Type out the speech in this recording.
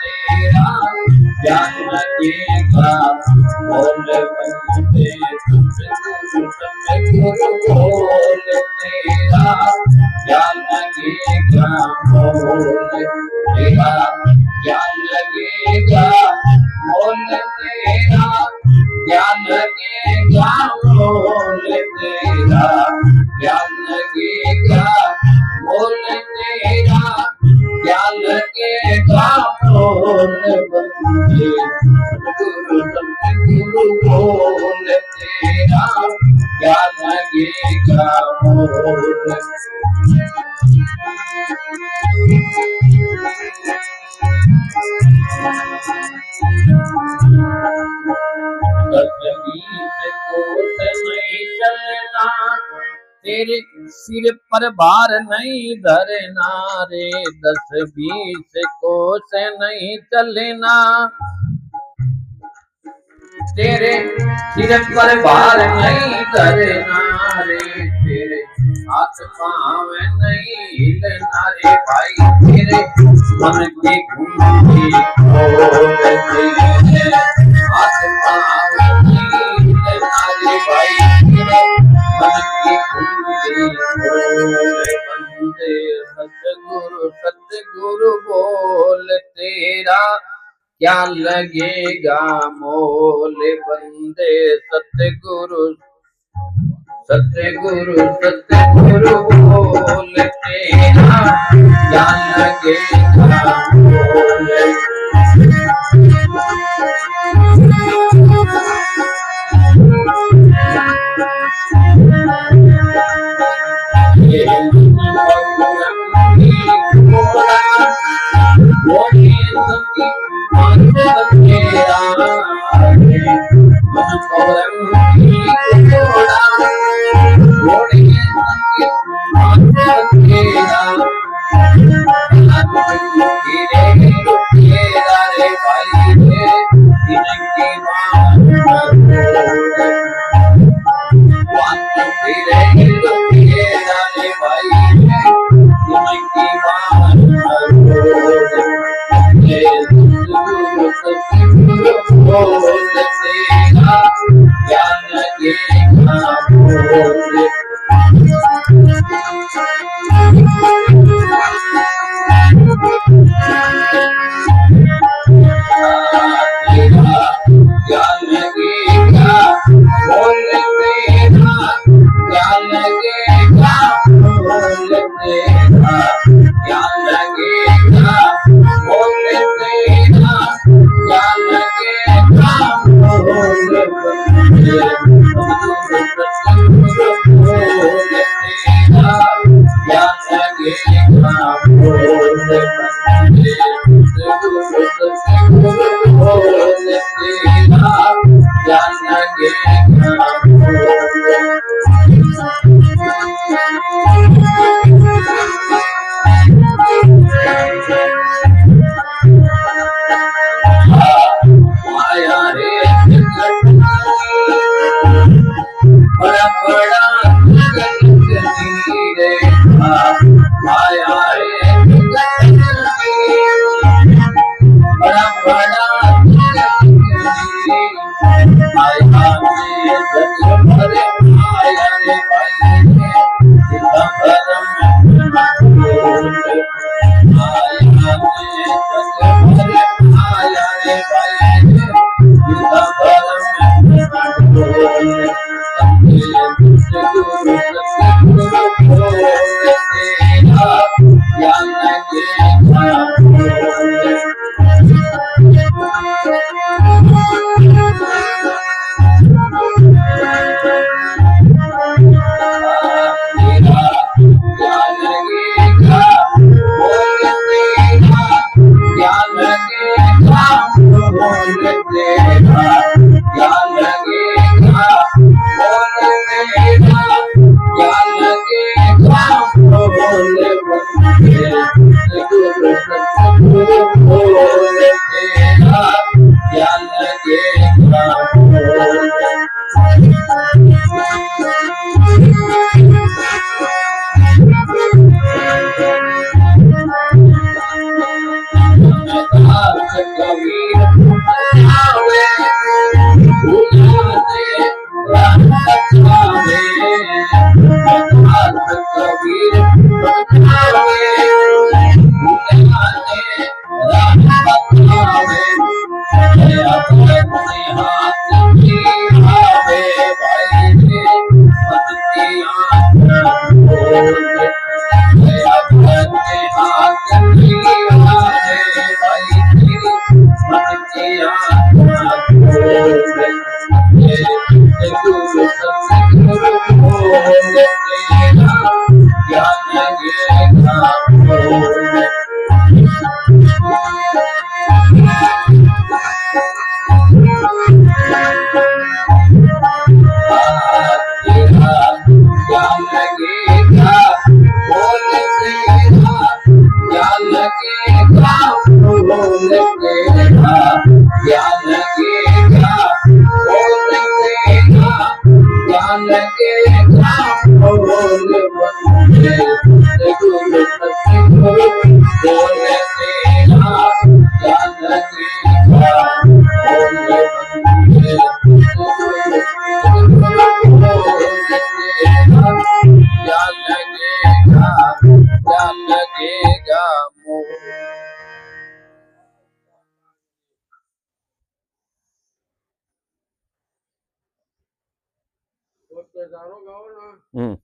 तेरा ज्ञान लगेगा बोल बंदे सतगुरु बोल तेरा ज्ञान लगेगा बोल तेरा ज्ञान लगेगा बोल तेरा ज्ञान लगेगा बोल तेरा ज्ञान लगेगा बोल तेरा ज्ञान लगेगा बोल बंदे सतगुरु बोल तेरा ज्ञान लगेगा बोल नहीं चलना तेरे सिर पर भार नहीं धरना रे 10-20 कोस नहीं चलना तेरे सिर पर भार नहीं धरना रे तेरे हाथ पाँव नहीं हिलना रे भाई तेरे मन की घूमती हाथ पाँव नहीं हिलना रे भाई तेरे मन की घूमती बंदे सतगुरु बोल तेरा क्या लगेगा मोल बंदे सतगुरु बोल तेरा क्या लगेगा मोल दास कबीर आवे भूला दे दास आवे दास कबीर आवे भूला दे दास आवे अपने हाथ में आवे भाई रे पति आंख खोल अपने हाथ में आवे भाई तेरी मन की आंख खोल गुरु सत्संग बोल तेरा ज्ञान लगेगा बोल तेरा ज्ञान लगेगा बोल तेरा ज्ञान लगेगा बोल तेरा ज्ञान लगेगा बोल तेरा ज्ञान लगेगा बोल बंदे गुरु सत्संग बोल तेरा ज्ञान लगेगा बोल बंदे क्या लगेगा मोह हम्म